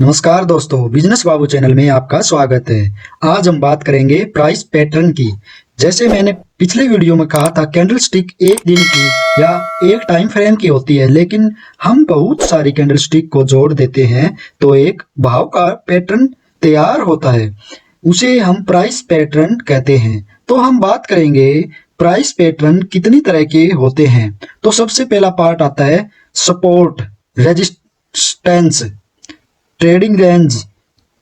नमस्कार दोस्तों, बिजनेस बाबू चैनल में आपका स्वागत है। आज हम बात करेंगे प्राइस पैटर्न की। जैसे मैंने पिछले वीडियो में कहा था, कैंडल स्टिक एक दिन की या एक टाइम फ्रेम की होती है, लेकिन हम बहुत सारी कैंडल स्टिक को जोड़ देते हैं तो एक भाव का पैटर्न तैयार होता है। उसे हम प्राइस पैटर्न कहते हैं। तो हम बात करेंगे प्राइस पैटर्न कितनी तरह के होते हैं। तो सबसे पहला पार्ट आता है सपोर्ट, रेजिस्टेंस, ट्रेडिंग रेंज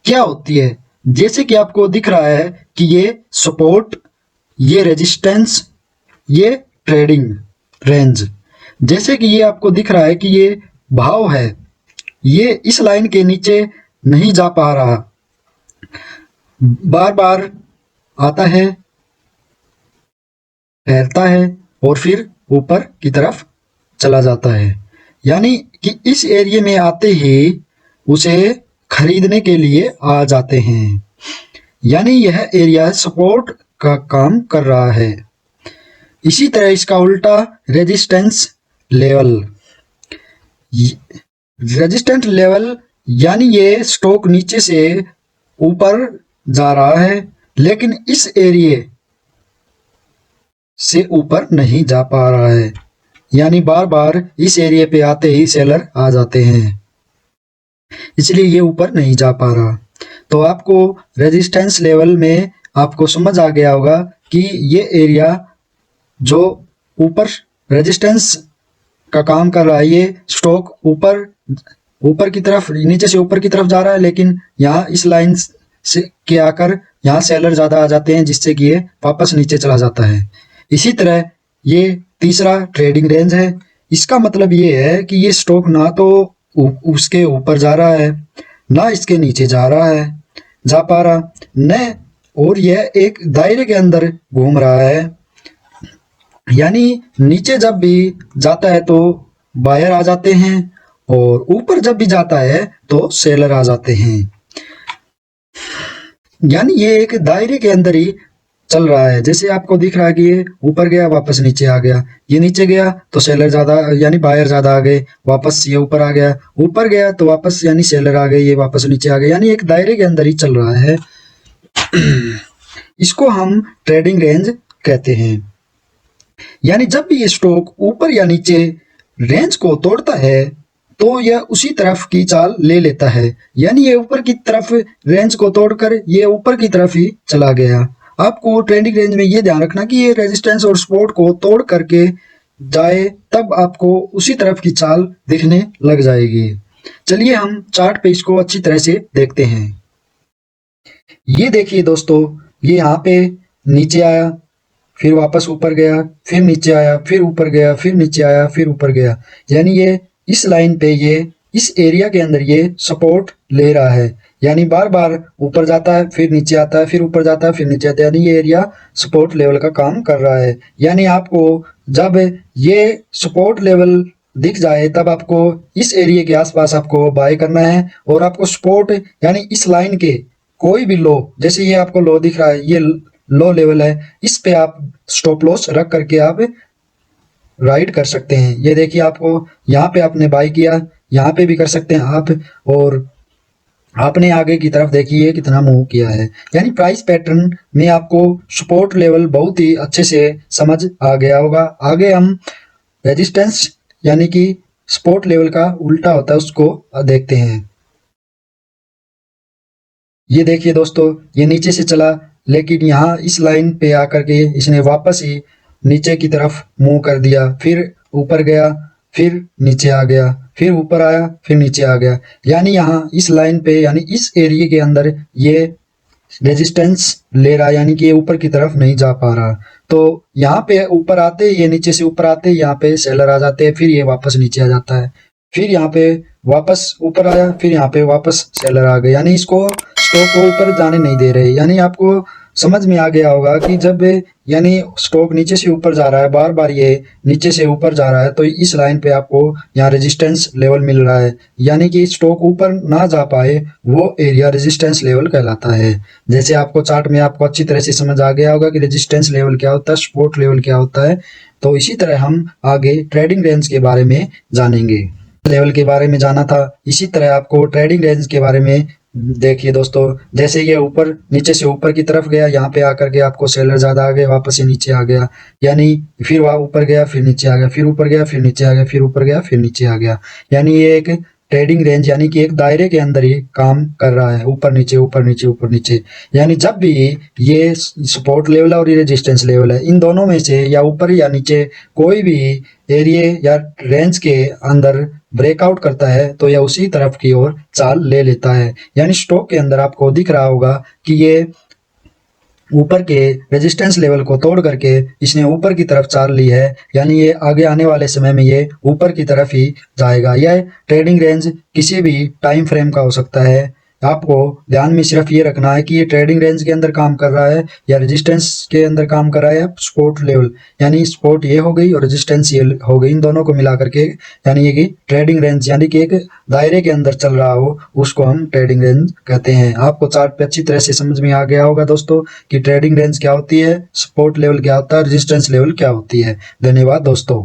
क्या होती है। जैसे कि आपको दिख रहा है कि ये सपोर्ट, ये रेजिस्टेंस, ये ट्रेडिंग रेंज। जैसे कि ये आपको दिख रहा है कि ये भाव है, ये इस लाइन के नीचे नहीं जा पा रहा, बार बार आता है, ठहरता है और फिर ऊपर की तरफ चला जाता है। यानी कि इस एरिया में आते ही उसे खरीदने के लिए आ जाते हैं। यानी यह एरिया सपोर्ट का काम कर रहा है। इसी तरह इसका उल्टा रेजिस्टेंस लेवल। रेजिस्टेंस लेवल यानी ये स्टॉक नीचे से ऊपर जा रहा है, लेकिन इस एरिया से ऊपर नहीं जा पा रहा है। यानी बार बार इस एरिया पे आते ही सेलर आ जाते हैं, इसलिए ये ऊपर नहीं जा पा रहा। तो आपको रेजिस्टेंस लेवल में आपको समझ आ गया होगा कि ये एरिया जो ऊपर रेजिस्टेंस का काम कर रहा है, ये स्टॉक ऊपर की तरफ, नीचे से ऊपर की तरफ जा रहा है, लेकिन यहाँ इस लाइन से के आकर यहाँ सेलर ज्यादा आ जाते हैं, जिससे कि ये वापस नीचे चला जाता है। इसी तरह ये तीसरा ट्रेडिंग रेंज है। इसका मतलब ये है कि ये स्टॉक ना तो उसके ऊपर जा रहा है, ना इसके नीचे जा पा रहा न, और यह एक दायरे के अंदर घूम रहा है। यानी नीचे जब भी जाता है तो बायर आ जाते हैं, और ऊपर जब भी जाता है तो सेलर आ जाते हैं। यानी ये एक दायरे के अंदर ही चल रहा है। जैसे आपको दिख रहा है कि ये ऊपर गया, वापस नीचे आ गया, ये नीचे गया तो सेलर ज्यादा, यानी बायर ज्यादा आ गए, वापस ये ऊपर आ गया, ऊपर गया तो वापस यानी सेलर आ गए, ये वापस नीचे आ गए। यानी एक दायरे के अंदर ही चल रहा है। इसको हम ट्रेडिंग रेंज कहते हैं। यानी जब भी ये स्टॉक ऊपर या नीचे रेंज को तोड़ता है तो यह उसी तरफ की चाल ले लेता है। यानी ये ऊपर की तरफ रेंज को तोड़कर ये ऊपर की तरफ ही चला गया। आपको ट्रेंडिंग रेंज में ये ध्यान रखना कि ये रेजिस्टेंस और सपोर्ट को तोड़ करके जाए, तब आपको उसी तरफ की चाल दिखने लग जाएगी। चलिए हम चार्ट पे इसको अच्छी तरह से देखते हैं। ये देखिए दोस्तों, ये यहाँ पे नीचे आया, फिर वापस ऊपर गया, फिर नीचे आया, फिर ऊपर गया, फिर नीचे आया, फिर ऊपर गया। यानी ये इस लाइन पे, ये इस एरिया के अंदर ये सपोर्ट ले रहा है। यानी बार बार ऊपर जाता है, फिर नीचे आता है, फिर ऊपर जाता है, फिर नीचे आता है। यानी ये एरिया सपोर्ट लेवल का काम कर रहा है। यानी आपको जब ये सपोर्ट लेवल दिख जाए तब आपको इस एरिया के आसपास आपको बाय करना है, और आपको सपोर्ट यानी इस लाइन के कोई भी लो, जैसे ये आपको लो दिख रहा है, ये लो लेवल है, इस पे आप स्टॉप लॉस रख करके आप राइड कर सकते हैं। ये देखिए, आपको यहाँ पे आपने बाय किया, यहाँ पे भी कर सकते हैं आप, और आपने आगे की तरफ देखिए कितना मूव किया है। यानी प्राइस पैटर्न में आपको सपोर्ट लेवल बहुत ही अच्छे से समझ आ गया होगा। आगे हम रेजिस्टेंस यानी कि सपोर्ट लेवल का उल्टा होता है, उसको देखते हैं। ये देखिए दोस्तों, ये नीचे से चला, लेकिन यहाँ इस लाइन पे आकर के इसने वापस ही नीचे की तरफ मूव कर दिया, फिर ऊपर गया, फिर नीचे आ गया, फिर ऊपर आया, फिर नीचे आ गया। यानी यहाँ इस लाइन पे, यानी इस एरिया के अंदर ये रेजिस्टेंस ले रहा है, यानी कि ये ऊपर की तरफ नहीं जा पा रहा। तो यहाँ पे ऊपर आते, ये नीचे से ऊपर आते, यहाँ पे सेलर आ जाते हैं, फिर ये वापस नीचे आ जाता है, फिर यहाँ पे वापस ऊपर आया, फिर यहाँ पे वापस सेलर आ गए। यानी इसको स्टॉक को ऊपर जाने नहीं दे रहे। यानी आपको समझ में आ गया होगा कि जब यानी स्टॉक नीचे से ऊपर जा रहा है, बार बार ये नीचे से ऊपर जा रहा है, तो इस लाइन पे आपको यहाँ रेजिस्टेंस लेवल मिल रहा है। यानी कि स्टॉक ऊपर ना जा पाए, वो एरिया रेजिस्टेंस लेवल कहलाता है। जैसे आपको चार्ट में आपको अच्छी तरह से समझ आ गया होगा कि रेजिस्टेंस लेवल क्या होता है, सपोर्ट लेवल क्या होता है। तो इसी तरह हम आगे ट्रेडिंग रेंज के बारे में जानेंगे। लेवल के बारे में जाना था। इसी तरह आपको ट्रेडिंग रेंज के बारे में देखिए दोस्तों, जैसे ये ऊपर नीचे से ऊपर की तरफ गया, यहाँ पे आकर के आपको सेलर ज्यादा आ गए, वापस से नीचे आ गया, यानी फिर वहां ऊपर गया फिर नीचे आ गया, फिर ऊपर गया फिर नीचे आ गया, फिर ऊपर गया फिर नीचे आ गया। यानी ये एक ट्रेडिंग रेंज यानी कि एक दायरे के अंदर ही काम कर रहा है, ऊपर नीचे ऊपर नीचे ऊपर नीचे। यानी जब भी ये सपोर्ट लेवल और ये रेजिस्टेंस लेवल है, इन दोनों में से या ऊपर या नीचे कोई भी एरिया या रेंज के अंदर ब्रेकआउट करता है तो यह उसी तरफ की ओर चाल ले लेता है। यानी स्टॉक के अंदर आपको दिख रहा होगा कि ये ऊपर के रेजिस्टेंस लेवल को तोड़ करके इसने ऊपर की तरफ चाल ली है, यानी ये आगे आने वाले समय में ये ऊपर की तरफ ही जाएगा। यह ट्रेडिंग रेंज किसी भी टाइम फ्रेम का हो सकता है। आपको ध्यान में सिर्फ ये रखना है कि ये ट्रेडिंग रेंज के अंदर काम कर रहा है या रेजिस्टेंस के अंदर काम कर रहा है, या सपोर्ट लेवल, यानी सपोर्ट ये हो गई और रेजिस्टेंस ये हो गई, इन दोनों को मिला करके यानी ये कि ट्रेडिंग रेंज यानी कि एक दायरे के अंदर चल रहा हो, उसको हम ट्रेडिंग रेंज कहते हैं। आपको चार्ट पे अच्छी तरह से समझ में आ गया होगा दोस्तों कि ट्रेडिंग रेंज क्या होती है, सपोर्ट लेवल क्या होता है, रेजिस्टेंस लेवल क्या होती है। धन्यवाद दोस्तों।